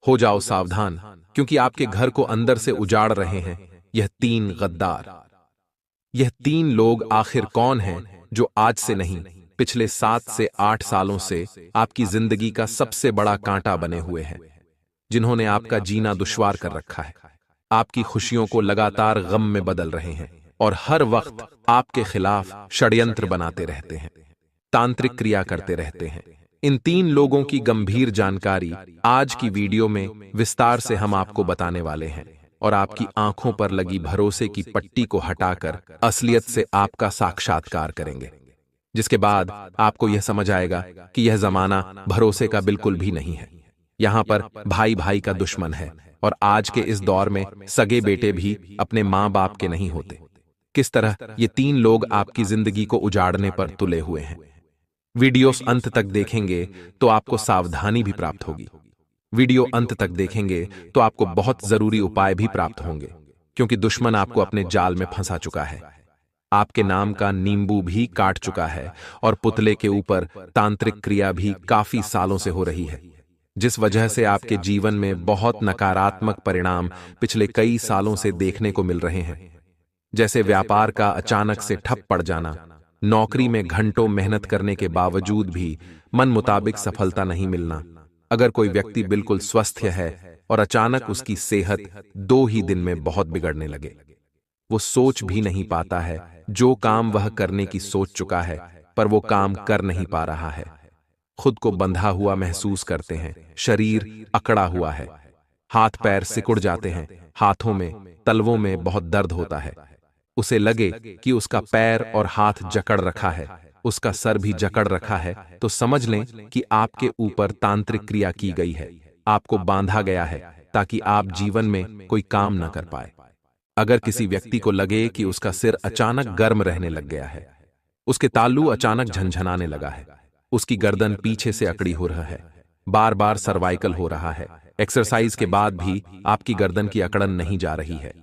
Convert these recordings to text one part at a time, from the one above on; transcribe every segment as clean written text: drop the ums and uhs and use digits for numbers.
हो जाओ सावधान, क्योंकि आपके घर को अंदर से उजाड़ रहे हैं यह 3 गद्दार। यह 3 लोग आखिर कौन हैं जो आज से नहीं, पिछले 7 से 8 सालों से आपकी जिंदगी का सबसे बड़ा कांटा बने हुए हैं, जिन्होंने आपका जीना दुश्वार कर रखा है, आपकी खुशियों को लगातार गम में बदल रहे हैं और हर वक्त आपके खिलाफ षड्यंत्र बनाते रहते हैं, तांत्रिक क्रिया करते रहते हैं। इन 3 लोगों की गंभीर जानकारी आज की वीडियो में विस्तार से हम आपको बताने वाले हैं और आपकी आंखों पर लगी भरोसे की पट्टी को हटाकर असलियत से आपका साक्षात्कार करेंगे, जिसके बाद आपको यह समझ आएगा कि यह जमाना भरोसे का बिल्कुल भी नहीं है। यहां पर भाई भाई का दुश्मन है और आज के इस दौर में सगे बेटे भी अपने मां बाप के नहीं होते। किस तरह ये 3 लोग आपकी जिंदगी को उजाड़ने पर तुले हुए हैं। वीडियोस अंत तक देखेंगे तो आपको सावधानी भी प्राप्त होगी। वीडियो अंत तक देखेंगे तो आपको बहुत जरूरी उपाय भी प्राप्त होंगे, क्योंकि दुश्मन आपको अपने जाल में फंसा चुका है। आपके नाम का नींबू भी काट चुका है और पुतले के ऊपर तांत्रिक क्रिया भी काफी सालों से हो रही है, जिस वजह से आपके जीवन में बहुत नकारात्मक परिणाम पिछले कई सालों से देखने को मिल रहे हैं, जैसे व्यापार का अचानक से ठप पड़ जाना, नौकरी में घंटों मेहनत करने के बावजूद भी मन मुताबिक सफलता नहीं मिलना, अगर कोई व्यक्ति बिल्कुल स्वस्थ है और अचानक उसकी सेहत 2 ही दिन में बहुत बिगड़ने लगे, वो सोच भी नहीं पाता है जो काम वह करने की सोच चुका है पर वो काम कर नहीं पा रहा है, खुद को बंधा हुआ महसूस करते हैं, शरीर अकड़ा हुआ है, हाथ पैर सिकुड़ जाते हैं, हाथों में तलवों में बहुत दर्द होता है, उसे लगे कि उसका पैर और हाथ जकड़ रखा है, उसका सर भी जकड़ रखा है, तो समझ लें कि आपके ऊपर तांत्रिक क्रिया की गई है, आपको बांधा गया है ताकि आप जीवन में कोई काम न कर पाए। अगर किसी व्यक्ति को लगे कि उसका सिर अचानक गर्म रहने लग गया है, उसके तालू अचानक झनझनाने लगा है, उसकी गर्दन पीछे से अकड़ी हो रहा है, बार बार सर्वाइकल हो रहा है, एक्सरसाइज के बाद भी आपकी गर्दन की अकड़न नहीं जा रही है,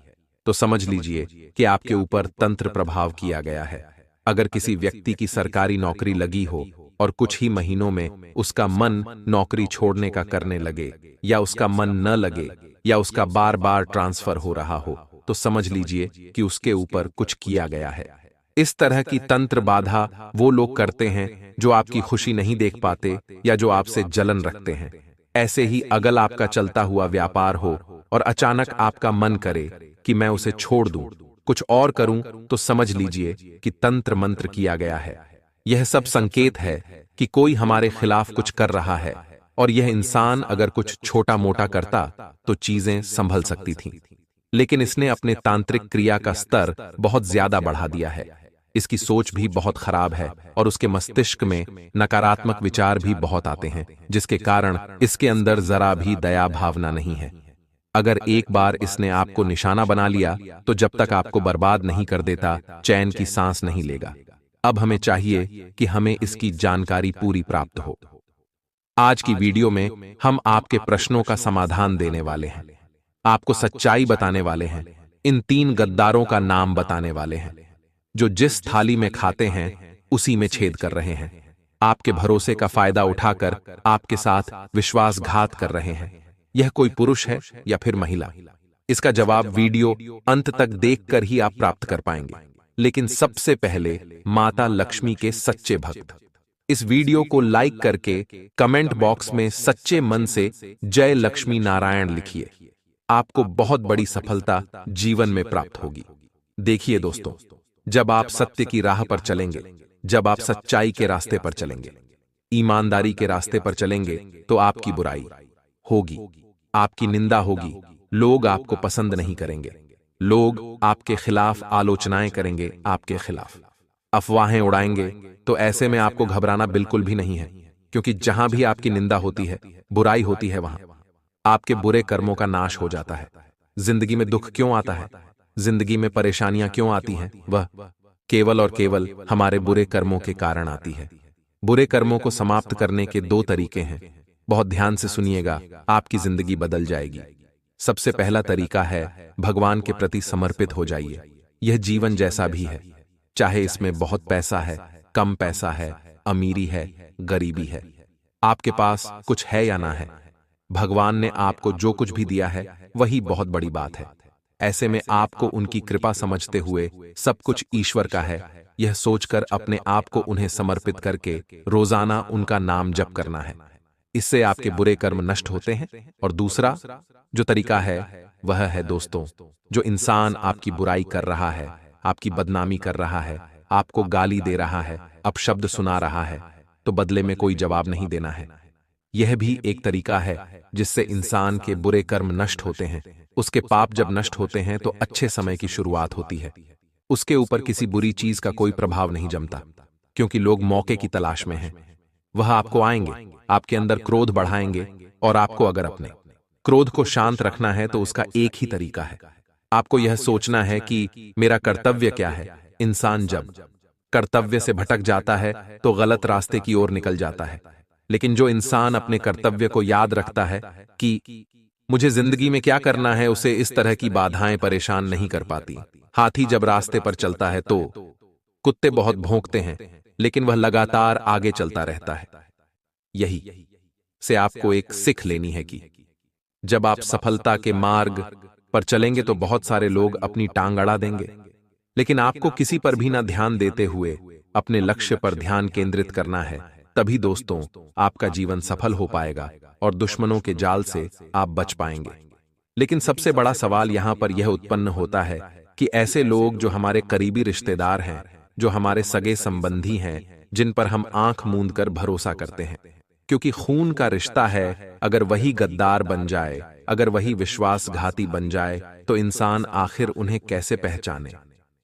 तो समझ लीजिए कि आपके ऊपर तंत्र प्रभाव किया गया है। अगर किसी व्यक्ति की सरकारी नौकरी लगी हो और कुछ ही महीनों में उसका मन नौकरी छोड़ने का करने लगे, या उसका मन न लगे, या उसका बार बार ट्रांसफर हो रहा हो, तो समझ लीजिए कि उसके ऊपर कुछ किया गया है। इस तरह की तंत्र बाधा वो लोग करते हैं जो आपकी खुशी नहीं देख पाते या जो आपसे जलन रखते हैं। ऐसे ही अगर आपका चलता हुआ व्यापार हो और अचानक आपका मन करे कि मैं उसे छोड़ दूं, कुछ और करूं, तो समझ लीजिए कि तंत्र मंत्र किया गया है। यह सब संकेत है कि कोई हमारे खिलाफ कुछ कर रहा है, और यह इंसान अगर कुछ छोटा मोटा करता तो चीजें संभल सकती थीं, लेकिन इसने अपने तांत्रिक क्रिया का स्तर बहुत ज्यादा बढ़ा दिया है। इसकी सोच भी बहुत खराब है और उसके मस्तिष्क में नकारात्मक विचार भी बहुत आते हैं, जिसके कारण इसके अंदर जरा भी दया भावना नहीं है। अगर एक बार इसने आपको निशाना बना लिया तो जब तक आपको बर्बाद नहीं कर देता, चैन की सांस नहीं लेगा। अब हमें चाहिए कि हमें इसकी जानकारी पूरी प्राप्त हो। आज की वीडियो में हम आपके प्रश्नों का समाधान देने वाले हैं, आपको सच्चाई बताने वाले हैं, इन 3 गद्दारों का नाम बताने वाले हैं, जो जिस थाली में खाते हैं उसी में छेद कर रहे हैं, आपके भरोसे का फायदा उठाकर आपके साथ विश्वासघात कर रहे हैं। यह कोई पुरुष है या फिर महिला, इसका जवाब वीडियो अंत तक देखकर ही आप प्राप्त कर पाएंगे। लेकिन सबसे पहले माता लक्ष्मी के सच्चे भक्त, इस वीडियो को लाइक करके कमेंट बॉक्स में सच्चे मन से जय लक्ष्मी नारायण लिखिए, आपको बहुत बड़ी सफलता जीवन में प्राप्त होगी। देखिए दोस्तों, जब आप सत्य की राह पर चलेंगे, जब आप सच्चाई के रास्ते पर चलेंगे, ईमानदारी के रास्ते पर चलेंगे, तो आपकी बुराई होगी, आपकी निंदा होगी, लोग आपको पसंद नहीं करेंगे, लोग आपके खिलाफ आलोचनाएं करेंगे, आपके खिलाफ अफवाहें उड़ाएंगे। तो ऐसे में आपको घबराना बिल्कुल भी नहीं है, क्योंकि जहां भी आपकी निंदा होती है, बुराई होती है, वहां आपके बुरे कर्मों का नाश हो जाता है। जिंदगी में दुख क्यों आता है, जिंदगी में परेशानियां क्यों आती हैं, वह केवल और केवल हमारे बुरे कर्मों के कारण आती है। बुरे कर्मों को समाप्त करने के 2 तरीके हैं, बहुत ध्यान से सुनिएगा, आपकी जिंदगी बदल जाएगी। सबसे पहला तरीका है भगवान के प्रति समर्पित हो जाइए। यह जीवन जैसा भी है, चाहे इसमें बहुत पैसा है, कम पैसा है, अमीरी है, गरीबी है, आपके पास कुछ है या ना है, भगवान ने आपको जो कुछ भी दिया है वही बहुत बड़ी बात है। ऐसे में आपको उनकी कृपा समझते हुए सब कुछ ईश्वर का है यह सोचकर अपने आप को उन्हें समर्पित करके रोजाना उनका नाम जप करना है। इससे आपके बुरे कर्म नष्ट होते हैं। और दूसरा जो तरीका है वह है दोस्तों, जो इंसान आपकी बुराई कर रहा है, आपकी बदनामी कर रहा है, आपको गाली दे रहा है, अपशब्द सुना रहा है, तो बदले में कोई जवाब नहीं देना है। यह भी एक तरीका है जिससे इंसान के बुरे कर्म नष्ट होते हैं। उसके पाप जब नष्ट होते हैं तो अच्छे समय की शुरुआत होती है। उसके ऊपर किसी बुरी चीज का कोई प्रभाव नहीं जमता, क्योंकि लोग मौके की तलाश में हैं। वह आपको आएंगे, आपके अंदर क्रोध बढ़ाएंगे, और आपको अगर अपने क्रोध को शांत रखना है तो उसका एक ही तरीका है। आपको यह सोचना है कि मेरा कर्तव्य क्या है। इंसान जब कर्तव्य से भटक जाता है तो गलत रास्ते की ओर निकल जाता है। लेकिन जो इंसान अपने कर्तव्य को याद रखता है कि मुझे जिंदगी में क्या करना है, उसे इस तरह की बाधाएं परेशान नहीं कर पाती। हाथी जब रास्ते पर चलता है तो कुत्ते बहुत भौंकते हैं, लेकिन वह लगातार आगे चलता रहता है। यही से आपको एक सीख लेनी है कि जब आप सफलता के मार्ग पर चलेंगे तो बहुत सारे लोग अपनी टांग अड़ा देंगे, लेकिन आपको किसी पर भी ना ध्यान देते हुए अपने लक्ष्य पर ध्यान केंद्रित करना है। तभी दोस्तों आपका जीवन सफल हो पाएगा और दुश्मनों के जाल से आप बच पाएंगे। लेकिन सबसे बड़ा सवाल यहां पर यह उत्पन्न होता है कि ऐसे लोग जो हमारे करीबी रिश्तेदार हैं, जो हमारे सगे संबंधी हैं, जिन पर हम आंख मूंद कर भरोसा करते हैं, क्योंकि खून का रिश्ता है, अगर वही गद्दार बन जाए, अगर वही विश्वासघाती बन जाए, तो इंसान आखिर उन्हें कैसे पहचाने।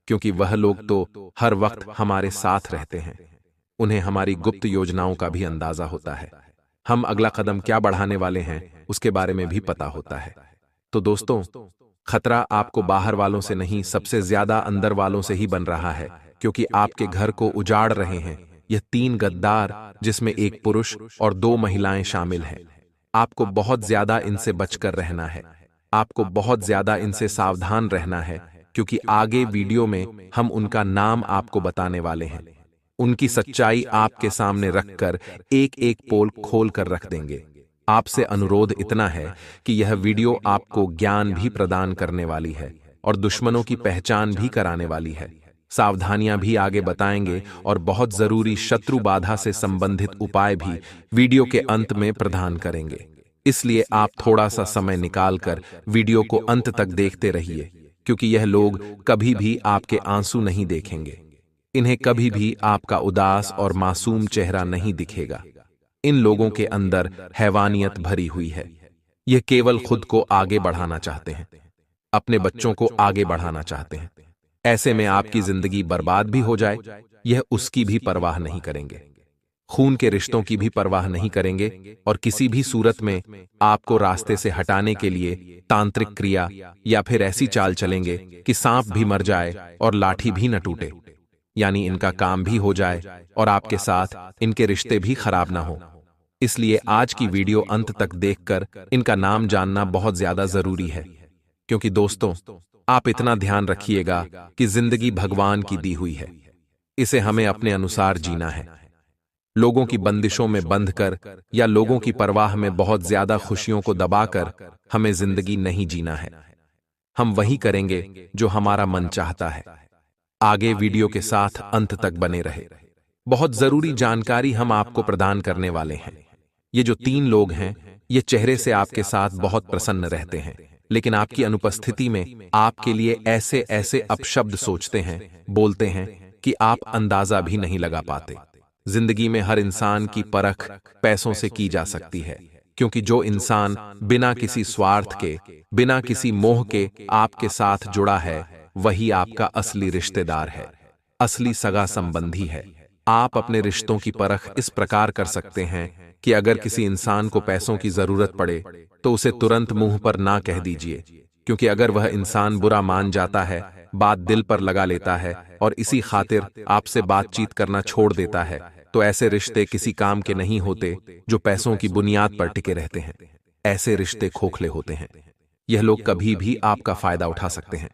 क्योंकि वह लोग तो हर वक्त हमारे साथ रहते हैं, उन्हें हमारी गुप्त योजनाओं का भी अंदाजा होता है। हम अगला कदम क्या बढ़ाने वाले हैं उसके बारे में भी पता होता है। तो दोस्तों, खतरा आपको बाहर वालों से नहीं, सबसे ज्यादा अंदर वालों से ही बन रहा है, क्योंकि आपके घर को उजाड़ रहे हैं यह 3 गद्दार, जिसमें एक पुरुष और 2 महिलाएं शामिल हैं। आपको बहुत ज्यादा इनसे बचकर रहना है, आपको बहुत ज्यादा इनसे सावधान रहना है, क्योंकि आगे वीडियो में हम उनका नाम आपको बताने वाले हैं। उनकी सच्चाई आपके सामने रखकर एक एक पोल खोल कर रख देंगे। आपसे अनुरोध इतना है कि यह वीडियो आपको ज्ञान भी प्रदान करने वाली है और दुश्मनों की पहचान भी कराने वाली है। सावधानियां भी आगे बताएंगे और बहुत जरूरी शत्रु बाधा से संबंधित उपाय भी वीडियो के अंत में प्रदान करेंगे। इसलिए आप थोड़ा सा समय निकालकर वीडियो को अंत तक देखते रहिए, क्योंकि यह लोग कभी भी आपके आंसू नहीं देखेंगे, इन्हें कभी भी आपका उदास और मासूम चेहरा नहीं दिखेगा। इन लोगों के अंदर हैवानियत भरी हुई है। यह केवल खुद को आगे बढ़ाना चाहते हैं, अपने बच्चों को आगे बढ़ाना चाहते हैं। ऐसे में आपकी जिंदगी बर्बाद भी हो जाए, यह उसकी भी परवाह नहीं करेंगे, खून के रिश्तों की भी परवाह नहीं करेंगे, और किसी भी सूरत में आपको रास्ते से हटाने के लिए तांत्रिक क्रिया या फिर ऐसी चाल चलेंगे कि सांप भी मर जाए और लाठी भी न टूटे, यानी इनका काम भी हो जाए और आपके साथ इनके रिश्ते भी खराब ना हो। इसलिए आज की वीडियो अंत तक देखकर इनका नाम जानना बहुत ज्यादा जरूरी है, क्योंकि दोस्तों आप इतना ध्यान रखिएगा कि जिंदगी भगवान की दी हुई है, इसे हमें अपने अनुसार जीना है। लोगों की बंदिशों में बंध कर या लोगों की परवाह में बहुत ज्यादा खुशियों को दबाकर हमें जिंदगी नहीं जीना है। हम वही करेंगे जो हमारा मन चाहता है। आगे वीडियो के साथ अंत तक बने रहे, बहुत जरूरी जानकारी हम आपको प्रदान करने वाले हैं। ये जो 3 लोग हैं, ये चेहरे से आपके साथ बहुत प्रसन्न रहते हैं, लेकिन आपकी अनुपस्थिति में आपके लिए ऐसे ऐसे अपशब्द सोचते हैं, बोलते हैं कि आप अंदाजा भी नहीं लगा पाते। जिंदगी में हर इंसान की परख पैसों से की जा सकती है, क्योंकि जो इंसान बिना किसी स्वार्थ के, बिना किसी मोह के आपके साथ जुड़ा है, वही आपका असली रिश्तेदार है, असली सगा संबंधी है। आप अपने रिश्तों की परख इस प्रकार कर सकते हैं कि अगर किसी इंसान को पैसों की जरूरत पड़े तो उसे तुरंत मुंह पर ना कह दीजिए, क्योंकि अगर वह इंसान बुरा मान जाता है, बात दिल पर लगा लेता है और इसी खातिर आपसे बातचीत करना छोड़ देता है, तो ऐसे रिश्ते किसी काम के नहीं होते जो पैसों की बुनियाद पर टिके रहते हैं। ऐसे रिश्ते खोखले होते हैं। यह लोग कभी भी आपका फायदा उठा सकते हैं,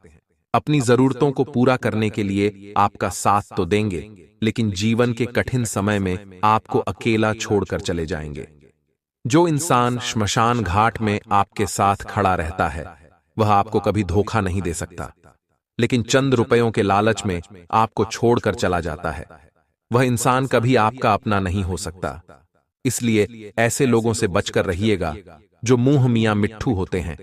अपनी जरूरतों को पूरा करने के लिए आपका साथ तो देंगे, लेकिन जीवन के कठिन समय में आपको अकेला छोड़कर चले जाएंगे। जो इंसान श्मशान घाट में आपके साथ खड़ा रहता है वह आपको कभी धोखा नहीं दे सकता, लेकिन चंद रुपयों के लालच में आपको छोड़कर चला जाता है। वह इंसान कभी आपका अपना नहीं हो सकता। इसलिए ऐसे लोगों से बचकर रहिएगा जो मुंह मियां मिट्ठू होते हैं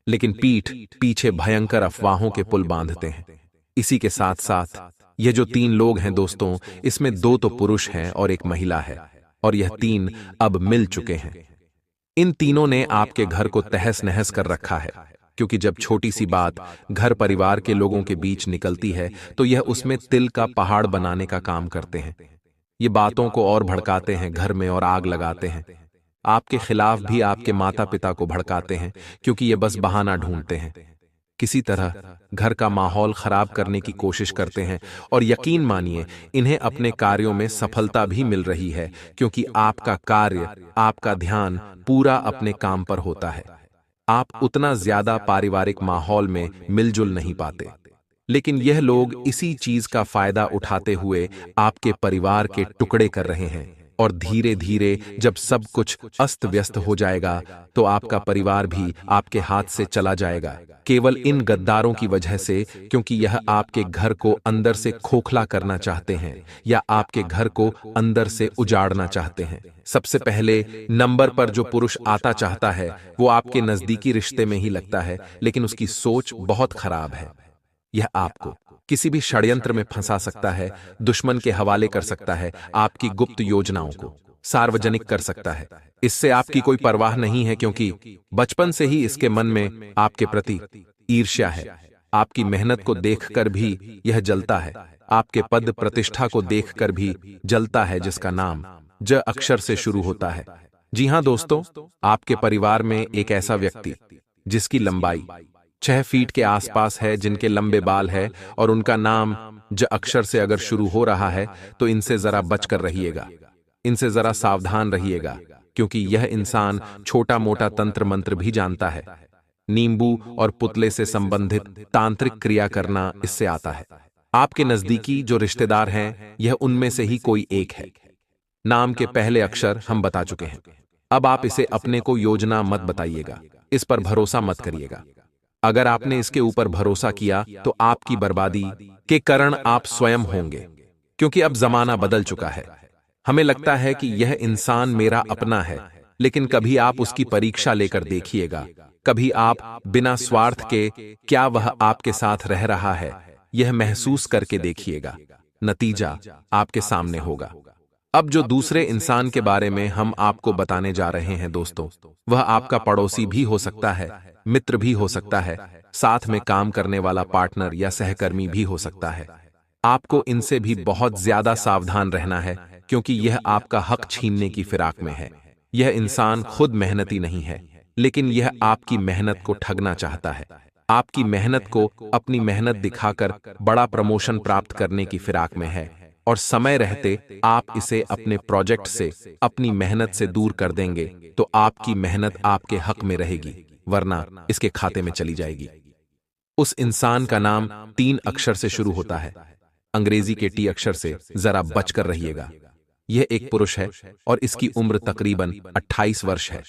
लेकिन पीठ पीछे भयंकर अफवाहों के पुल बांधते हैं। इसी के साथ साथ ये जो 3 लोग हैं दोस्तों, इसमें 2 तो पुरुष हैं और एक महिला है, और यह 3 अब मिल चुके हैं। इन तीनों ने आपके घर को तहस नहस कर रखा है, क्योंकि जब छोटी सी बात घर परिवार के लोगों के बीच निकलती है तो यह उसमें तिल का पहाड़ बनाने का काम करते हैं। ये बातों को और भड़काते हैं घर में और आग लगाते हैं। आपके खिलाफ भी आपके माता पिता को भड़काते हैं, क्योंकि ये बस बहाना ढूंढते हैं। किसी तरह घर का माहौल खराब करने की कोशिश करते हैं, और यकीन मानिए इन्हें अपने कार्यों में सफलता भी मिल रही है, क्योंकि आपका कार्य, आपका ध्यान पूरा अपने काम पर होता है। आप उतना ज्यादा पारिवारिक माहौल में मिलजुल नहीं पाते, लेकिन यह लोग इसी चीज का फायदा उठाते हुए आपके परिवार के टुकड़े कर रहे हैं, और धीरे धीरे जब सब कुछ अस्त व्यस्त हो जाएगा तो आपका परिवार भी आपके हाथ से चला जाएगा, केवल इन गद्दारों की वजह से, क्योंकि यह आपके घर को अंदर से खोखला करना चाहते हैं या आपके घर को अंदर से उजाड़ना चाहते हैं। सबसे पहले नंबर पर जो पुरुष आता चाहता है वो आपके नजदीकी रिश्ते में ही लगता है, लेकिन उसकी सोच बहुत खराब है। यह आपको किसी भी षड्यंत्र में फंसा सकता है, दुश्मन के हवाले कर सकता है, आपकी गुप्त योजनाओं को सार्वजनिक कर सकता है। इससे आपकी कोई परवाह नहीं है, क्योंकि बचपन से ही इसके मन में आपके प्रति ईर्ष्या है। आपकी मेहनत को देखकर भी यह जलता है, आपके पद प्रतिष्ठा को देखकर भी जलता है, जिसका नाम ज अक्षर से शुरू होता है। जी हां दोस्तों, आपके परिवार में एक ऐसा व्यक्ति जिसकी लंबाई 6 फीट के आसपास है, जिनके लंबे बाल है और उनका नाम ज अक्षर से अगर शुरू हो रहा है तो इनसे जरा बचकर रहिएगा, इनसे जरा सावधान रहिएगा, क्योंकि यह इंसान छोटा मोटा तंत्र मंत्र भी जानता है। नींबू और पुतले से संबंधित तांत्रिक क्रिया करना इससे आता है। आपके नजदीकी जो रिश्तेदार हैं यह उनमें से ही कोई एक है। नाम के पहले अक्षर हम बता चुके हैं। अब आप इसे अपने को योजना मत बताइएगा, इस पर भरोसा मत करिएगा। अगर आपने इसके ऊपर भरोसा किया तो आपकी बर्बादी के कारण आप स्वयं होंगे, क्योंकि अब जमाना बदल चुका है। हमें लगता है कि यह इंसान मेरा अपना है, लेकिन कभी आप उसकी परीक्षा लेकर देखिएगा। कभी आप बिना स्वार्थ के क्या वह आपके साथ रह रहा है यह महसूस करके देखिएगा। नतीजा आपके सामने होगा। अब जो दूसरे इंसान के बारे में हम आपको बताने जा रहे हैं दोस्तों, वह आपका पड़ोसी भी हो सकता है, मित्र भी हो सकता है, साथ में काम करने वाला पार्टनर या सहकर्मी भी हो सकता है। आपको इनसे भी बहुत ज्यादा सावधान रहना है, क्योंकि यह आपका हक छीनने की फिराक में है। यह इंसान खुद मेहनती नहीं है, लेकिन यह आपकी मेहनत को ठगना चाहता है। आपकी मेहनत को अपनी मेहनत दिखाकर बड़ा प्रमोशन प्राप्त करने की फिराक में है, और समय रहते आप इसे अपने प्रोजेक्ट से, अपनी मेहनत से दूर कर देंगे तो आपकी मेहनत आपके हक में रहेगी, वरना इसके खाते में चली जाएगी। उस इंसान का नाम 3 अक्षर से शुरू होता है, अंग्रेजी के टी अक्षर से जरा बचकर रहिएगा। यह एक पुरुष है और इसकी उम्र तकरीबन 28 वर्ष है।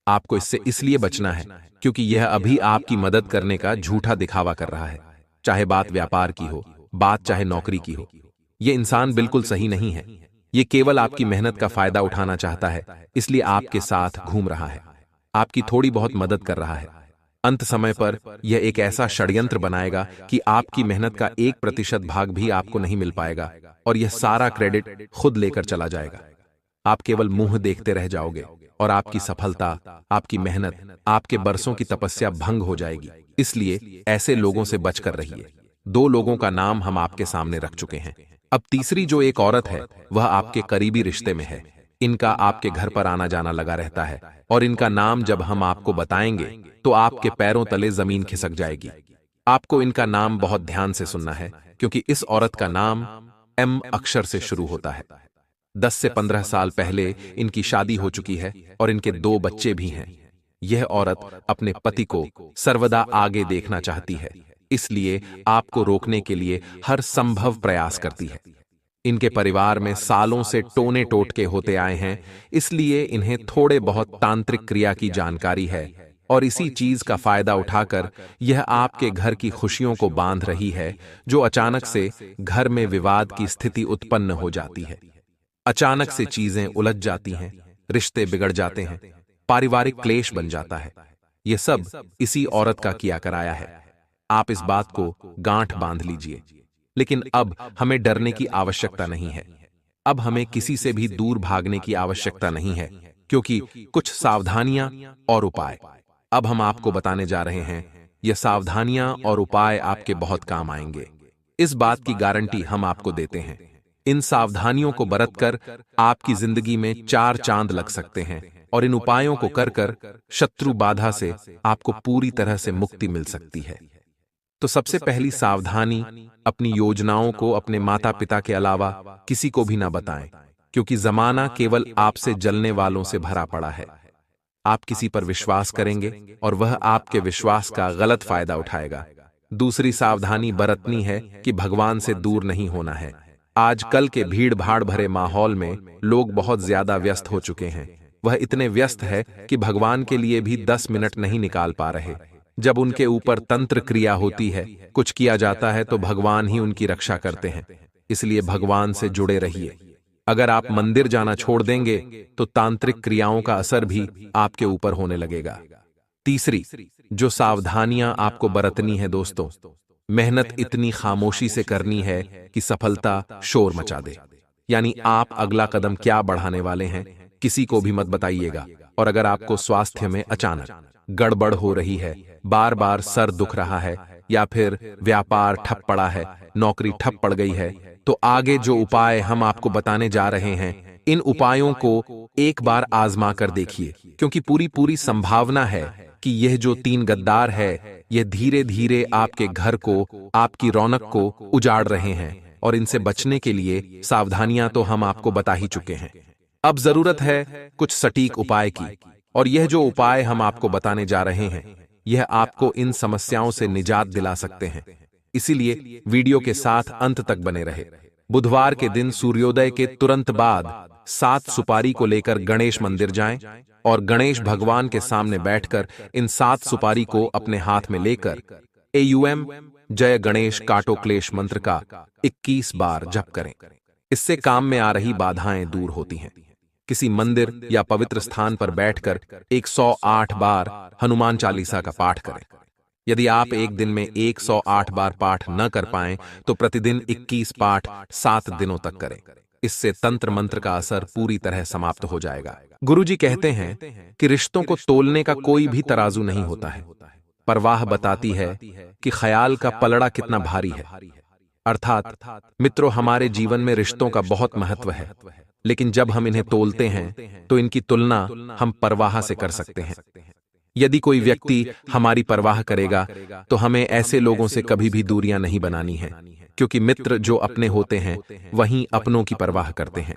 आपको इससे इसलिए बचना है क्योंकि यह अभी आपकी मदद करने का झूठा दिखावा कर रहा है, चाहे बात व्यापार की हो, बात चाहे नौकरी की हो। यह इंसान बिल्कुल सही नहीं है। यह केवल आपकी मेहनत का फायदा उठाना चाहता है, इसलिए आपके साथ घूम रहा है, आपकी थोड़ी बहुत मदद कर रहा है। अंत समय पर यह एक ऐसा षड्यंत्र बनाएगा कि आपकी मेहनत का 1% भाग भी आपको नहीं मिल पाएगा, और यह सारा क्रेडिट खुद लेकर चला जाएगा। आप केवल मुंह देखते रह जाओगे और आपकी सफलता, आपकी मेहनत, आपके बरसों की तपस्या भंग हो जाएगी। इसलिए ऐसे लोगों से बचकर रहिए। 2 लोगों का नाम हम आपके सामने रख चुके हैं। अब तीसरी जो एक औरत है वह आपके करीबी रिश्ते में है। इनका आपके घर पर आना जाना लगा रहता है, और इनका नाम जब हम आपको बताएंगे तो आपके पैरों तले जमीन खिसक जाएगी। आपको इनका नाम बहुत ध्यान से सुनना है, क्योंकि इस औरत का नाम एम अक्षर से शुरू होता है। 10 से 15 साल पहले इनकी शादी हो चुकी है और इनके 2 बच्चे भी हैं। यह औरत अपने पति को सर्वदा आगे देखना चाहती है, इसलिए आपको रोकने के लिए हर संभव प्रयास करती है। इनके परिवार में सालों से टोने टोटके होते आए हैं, इसलिए इन्हें थोड़े बहुत तांत्रिक क्रिया की जानकारी है और इसी चीज का फायदा उठाकर यह आपके घर की खुशियों को बांध रही है, जो अचानक से घर में विवाद की स्थिति उत्पन्न हो जाती है। अचानक से चीजें उलझ जाती हैं, रिश्ते बिगड़ जाते हैं, पारिवारिक क्लेश बन जाता है। यह सब इसी औरत का किया कराया है। आप इस बात को गांठ बांध लीजिए। लेकिन अब हमें डरने की आवश्यकता नहीं है। अब हमें किसी से भी दूर भागने की आवश्यकता नहीं है, क्योंकि कुछ सावधानियां और उपाय अब हम आपको बताने जा रहे हैं। यह सावधानियां और उपाय आपके बहुत काम आएंगे, इस बात की गारंटी हम आपको देते हैं। इन सावधानियों को बरतकर आपकी जिंदगी में 4 चांद लग सकते हैं और इन उपायों को कर कर शत्रु बाधा से आपको पूरी तरह से मुक्ति मिल सकती है। तो सबसे पहली सावधानी, अपनी योजनाओं को अपने माता पिता के अलावा किसी को भी ना बताएं, क्योंकि जमाना केवल आपसे जलने वालों से भरा पड़ा है। आप किसी पर विश्वास करेंगे और वह आपके विश्वास का गलत फायदा उठाएगा। दूसरी सावधानी बरतनी है कि भगवान से दूर नहीं होना है। आजकल के भीड़ भाड़ भरे माहौल में लोग बहुत ज्यादा व्यस्त हो चुके हैं। वह इतने व्यस्त है कि भगवान के लिए भी 10 मिनट नहीं निकाल पा रहे। जब उनके ऊपर तंत्र क्रिया होती है, कुछ किया जाता है, तो भगवान ही उनकी रक्षा करते हैं। इसलिए भगवान से जुड़े रहिए। अगर आप मंदिर जाना छोड़ देंगे तो तांत्रिक क्रियाओं का असर भी आपके ऊपर होने लगेगा। तीसरी जो सावधानियां आपको बरतनी है दोस्तों, मेहनत इतनी खामोशी से करनी है कि सफलता शोर मचा दे। यानी आप अगला कदम क्या बढ़ाने वाले हैं किसी को भी मत बताइएगा। और अगर आपको स्वास्थ्य में अचानक गड़बड़ हो रही है, बार बार सर दुख रहा है, या फिर व्यापार ठप पड़ा है, नौकरी ठप पड़ गई है, तो आगे जो उपाय हम आपको बताने जा रहे हैं, इन उपायों को एक बार आजमा कर देखिए, क्योंकि पूरी संभावना है कि यह जो 3 गद्दार है, यह धीरे धीरे आपके घर को, आपकी रौनक को उजाड़ रहे हैं। और इनसे बचने के लिए सावधानियां तो हम आपको बता ही चुके हैं। अब जरूरत है कुछ सटीक उपाय की, और यह जो उपाय हम आपको बताने जा रहे हैं, यह आपको इन समस्याओं से निजात दिला सकते हैं। इसीलिए वीडियो के साथ अंत तक बने रहे। बुधवार के दिन सूर्योदय के तुरंत बाद 7 सुपारी को लेकर गणेश मंदिर जाएं और गणेश भगवान के सामने बैठकर इन 7 सुपारी को अपने हाथ में लेकर AUM जय गणेश काटो क्लेश मंत्र का 21 बार जप करें। इससे काम में आ रही बाधाएं दूर होती हैं। किसी मंदिर या पवित्र स्थान पर बैठकर 108 बार हनुमान चालीसा का पाठ करें। यदि आप एक दिन में 108 बार पाठ न कर पाएं तो प्रतिदिन 21 पाठ 7 दिनों तक करें। इससे तंत्र मंत्र का असर पूरी तरह समाप्त हो जाएगा। गुरुजी कहते हैं कि रिश्तों को तोलने का कोई भी तराजू नहीं होता है। परवाह बताती है कि ख्याल का पलड़ा कितना भारी है। अर्थात मित्रों, हमारे जीवन में रिश्तों का बहुत महत्व है, लेकिन जब हम इन्हें तोलते हैं तो इनकी तुलना हम परवाह से कर सकते हैं। यदि कोई व्यक्ति हमारी परवाह करेगा तो हमें ऐसे लोगों से कभी भी दूरियां नहीं बनानी है, क्योंकि मित्र जो अपने होते हैं वहीं अपनों की परवाह करते हैं।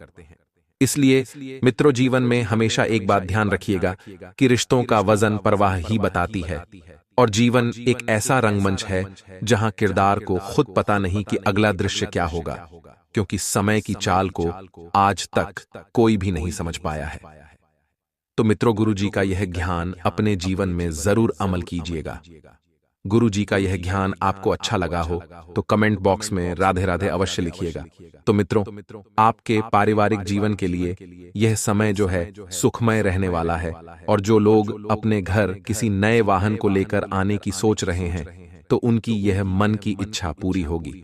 इसलिए मित्रों, जीवन में हमेशा एक बात ध्यान रखिएगा कि रिश्तों का वजन परवाह ही बताती है, और जीवन एक ऐसा रंगमंच है जहां किरदार को खुद पता नहीं कि अगला दृश्य क्या होगा, क्योंकि समय की चाल को आज तक कोई भी नहीं समझ पाया है। तो मित्रों, गुरुजी का यह ज्ञान अपने जीवन में जरूर अमल कीजिएगा। गुरुजी का यह ज्ञान आपको अच्छा लगा हो तो कमेंट बॉक्स में राधे राधे अवश्य लिखिएगा। तो मित्रों, आपके पारिवारिक जीवन के लिए यह समय जो है सुखमय रहने वाला है, और जो लोग अपने घर किसी नए वाहन को लेकर आने की सोच रहे हैं तो उनकी यह मन की इच्छा पूरी होगी।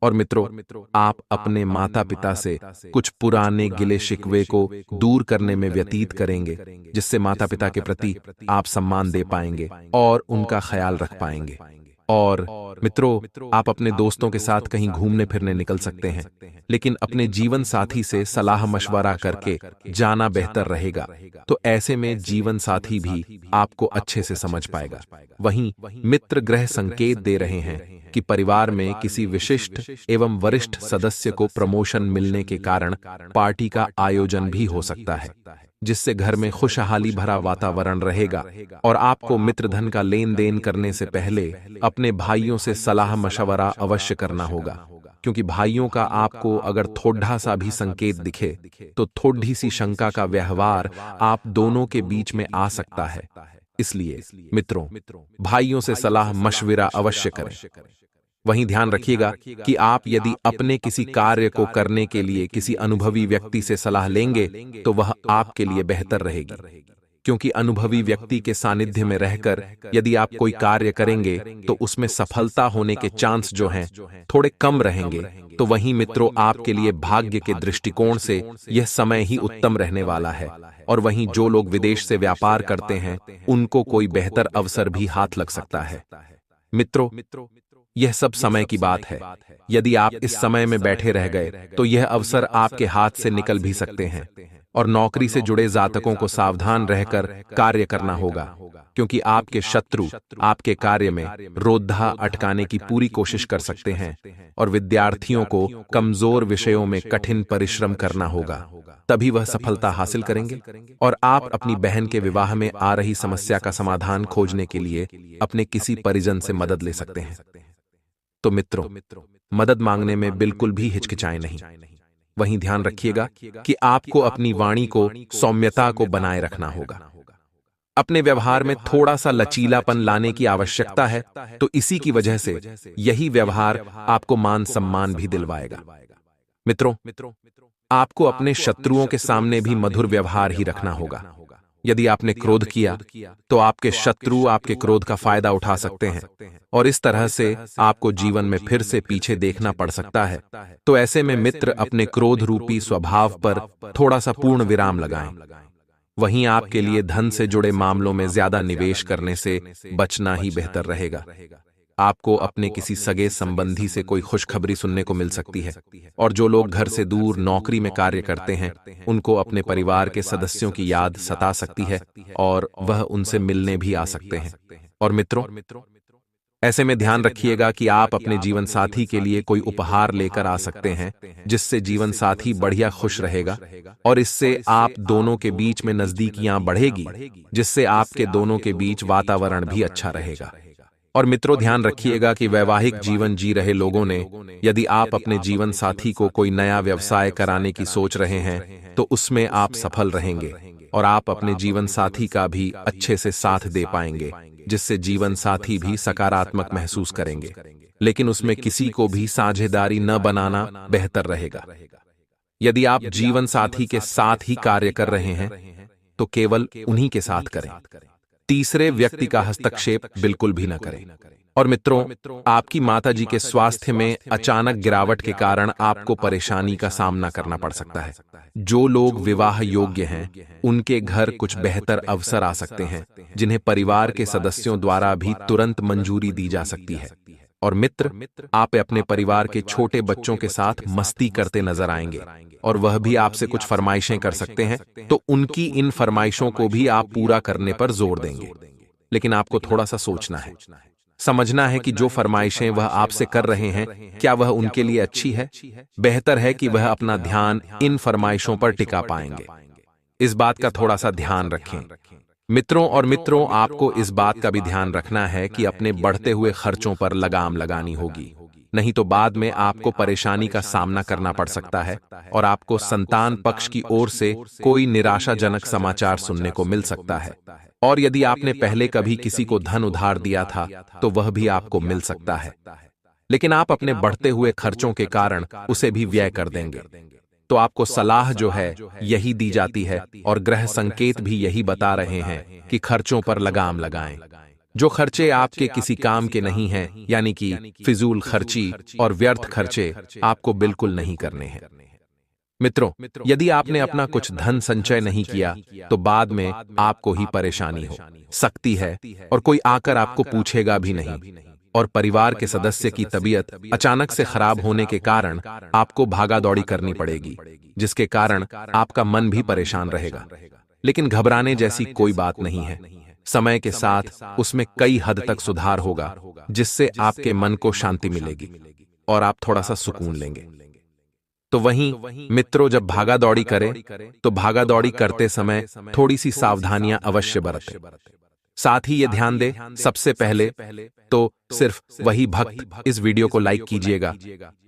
और मित्रों, आप अपने माता पिता से कुछ पुराने गिले शिकवे को दूर करने में व्यतीत करेंगे, जिससे माता पिता के प्रति आप सम्मान दे पाएंगे और उनका ख्याल रख पाएंगे। और मित्रों, आप अपने दोस्तों के साथ कहीं घूमने फिरने निकल सकते हैं, लेकिन अपने जीवन साथी से सलाह मशवरा करके जाना बेहतर रहेगा। तो ऐसे में जीवन साथी भी आपको अच्छे से समझ पाएगा। वहीं मित्र ग्रह संकेत दे रहे हैं कि परिवार में किसी विशिष्ट एवं वरिष्ठ सदस्य को प्रमोशन मिलने के कारण पार्टी का आयोजन भी हो सकता है, जिससे घर में खुशहाली भरा वातावरण रहेगा। और आपको मित्रधन का लेन देन करने से पहले अपने भाइयों से सलाह मशवरा अवश्य करना होगा, क्योंकि भाइयों का आपको अगर थोड़ा सा भी संकेत दिखे तो थोड़ी सी शंका का व्यवहार आप दोनों के बीच में आ सकता है। इसलिए मित्रों, भाइयों से सलाह मशविरा अवश्य करें। वहीं ध्यान रखिएगा कि आप यदि अपने किसी कार्य को करने के लिए किसी अनुभवी व्यक्ति से सलाह लेंगे तो वह आपके लिए बेहतर रहेगी, क्योंकि अनुभवी व्यक्ति के सानिध्य में रहकर यदि आप कोई कार्य करेंगे तो उसमें सफलता होने के चांस जो हैं थोड़े कम रहेंगे। तो वहीं मित्रों, आपके लिए भाग्य के दृष्टिकोण से यह समय ही उत्तम रहने वाला है। और वहीं जो लोग विदेश से व्यापार करते हैं उनको कोई बेहतर अवसर भी हाथ लग सकता है। मित्रों, यह सब समय की बात है। यदि आप इस समय में बैठे रह गए तो यह अवसर आपके हाथ से निकल भी सकते हैं। और नौकरी से जुड़े जातकों को सावधान रहकर कार्य करना होगा, क्योंकि आपके शत्रु आपके कार्य में रोधा अटकाने की पूरी कोशिश कर सकते हैं। और विद्यार्थियों को कमजोर विषयों में कठिन परिश्रम करना होगा, तभी वह सफलता हासिल करेंगे। और आप अपनी बहन के विवाह में आ रही समस्या का समाधान खोजने के लिए अपने किसी परिजन से मदद ले सकते हैं। तो मित्रों, मदद मांगने में बिल्कुल भी हिचकिचाएं नहीं। वहीं ध्यान रखिएगा कि आपको अपनी वाणी को, सौम्यता को बनाए रखना होगा। अपने व्यवहार में थोड़ा सा लचीलापन लाने की आवश्यकता है, तो इसी की वजह से यही व्यवहार आपको मान सम्मान भी दिलवाएगा। मित्रों, आपको अपने शत्रुओं के सामने भी मधुर व्यवहार ही रखना होगा। यदि आपने क्रोध किया तो आपके शत्रु आपके क्रोध का फायदा उठा सकते हैं और इस तरह से आपको जीवन में फिर से पीछे देखना पड़ सकता है। तो ऐसे में मित्र, अपने क्रोध रूपी स्वभाव पर थोड़ा सा पूर्ण विराम लगाएं। वहीं आपके लिए धन से जुड़े मामलों में ज्यादा निवेश करने से बचना ही बेहतर रहेगा। आपको अपने किसी सगे संबंधी से कोई खुशखबरी सुनने को मिल सकती है। और जो लोग घर से दूर नौकरी में कार्य करते हैं उनको अपने परिवार के सदस्यों की याद सता सकती है और वह उनसे मिलने भी आ सकते हैं। और मित्रों, ऐसे में ध्यान रखिएगा कि आप अपने जीवन साथी के लिए कोई उपहार लेकर आ सकते हैं, जिससे जीवन साथी बढ़िया खुश रहेगा और इससे आप दोनों के बीच में नजदीकियां बढ़ेगी, जिससे आपके दोनों के बीच वातावरण भी अच्छा रहेगा। और मित्रों, ध्यान रखिएगा कि वैवाहिक जीवन जी रहे लोगों ने यदि आप अपने जीवन साथी को कोई नया व्यवसाय कराने की सोच रहे हैं तो उसमें आप सफल रहेंगे और आप अपने जीवन साथी का भी अच्छे से साथ दे पाएंगे, जिससे जीवन साथी भी सकारात्मक महसूस करेंगे। लेकिन उसमें किसी को भी साझेदारी न बनाना बेहतर रहेगा। यदि आप जीवन साथी के साथ ही कार्य कर रहे हैं तो केवल उन्हीं के साथ करें। तीसरे व्यक्ति का हस्तक्षेप बिल्कुल भी न करें। और मित्रों, आपकी माताजी के स्वास्थ्य में अचानक गिरावट के कारण आपको परेशानी का सामना करना पड़ सकता है। जो लोग विवाह योग्य हैं उनके घर कुछ बेहतर अवसर आ सकते हैं, जिन्हें परिवार के सदस्यों द्वारा भी तुरंत मंजूरी दी जा सकती है। और मित्र, आप अपने परिवार के छोटे बच्चों के साथ मस्ती करते नजर आएंगे और वह भी आपसे कुछ फरमाइशें कर सकते हैं, तो उनकी इन फरमाइशों को भी आप पूरा करने पर जोर देंगे। लेकिन आपको थोड़ा सा सोचना है, समझना है कि जो फरमाइशें वह आपसे कर रहे हैं क्या वह उनके लिए अच्छी है। बेहतर है कि वह अपना ध्यान इन फरमाइशों पर टिका पाएंगे। इस बात का थोड़ा सा ध्यान रखें मित्रों। और मित्रों, आपको इस बात का भी ध्यान रखना है कि अपने बढ़ते हुए खर्चों पर लगाम लगानी होगी, नहीं तो बाद में आपको परेशानी का सामना करना पड़ सकता है और आपको संतान पक्ष की ओर से कोई निराशाजनक समाचार सुनने को मिल सकता है। और यदि आपने पहले कभी किसी को धन उधार दिया था तो वह भी आपको मिल सकता है, लेकिन आप अपने बढ़ते हुए खर्चों के कारण उसे भी व्यय कर देंगे। तो आपको सलाह जो है यही दी जाती है और ग्रह संकेत भी यही बता रहे हैं कि खर्चों पर लगाम लगाएं। जो खर्चे आपके किसी काम के नहीं हैं, यानी कि फिजूल खर्ची और व्यर्थ खर्चे, आपको बिल्कुल नहीं करने हैं। मित्रों, यदि आपने अपना कुछ धन संचय नहीं किया तो बाद में आपको ही परेशानी हो सकती है और कोई आकर आपको पूछेगा भी नहीं। और परिवार के सदस्य की तबीयत अचानक से खराब होने के कारण आपको भागा दौड़ी करनी पड़ेगी, जिसके कारण आपका मन भी परेशान रहेगा। लेकिन घबराने जैसी कोई बात नहीं है। समय के साथ उसमें कई हद तक सुधार होगा, जिससे आपके मन को शांति मिलेगी और आप थोड़ा सा सुकून लेंगे। तो वहीं मित्रों, जब भागा दौड़ी करें तो भागा दौड़ी करते समय थोड़ी सी सावधानियां अवश्य बरतें। साथ ही ये ध्यान दे, सबसे पहले तो सिर्फ वही भक्त इस वीडियो को लाइक कीजिएगा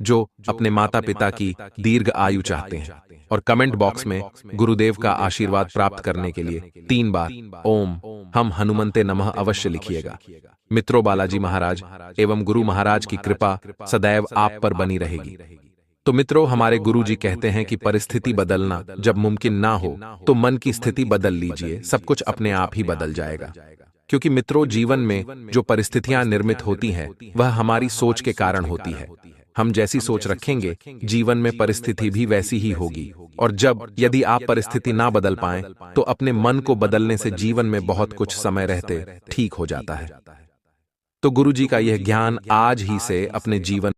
जो अपने माता पिता की दीर्घ आयु चाहते हैं, और कमेंट बॉक्स में गुरुदेव का आशीर्वाद प्राप्त करने के लिए 3 बार ओम हम हनुमंते नमः अवश्य लिखिएगा। मित्रों, बालाजी महाराज एवं गुरु महाराज की कृपा सदैव आप पर बनी रहेगी। तो मित्रों, हमारे गुरु जी कहते हैं कि परिस्थिति बदलना जब मुमकिन ना हो तो मन की स्थिति बदल लीजिए, सब कुछ अपने आप ही बदल जाएगा। क्योंकि मित्रों, जीवन में जो परिस्थितियां निर्मित होती हैं वह हमारी सोच के कारण होती है। हम जैसी सोच रखेंगे जीवन में परिस्थिति भी वैसी ही होगी। और यदि आप परिस्थिति ना बदल पाएं तो अपने मन को बदलने से जीवन में बहुत कुछ समय रहते ठीक हो जाता है। तो गुरु जी का यह ज्ञान आज ही से अपने जीवन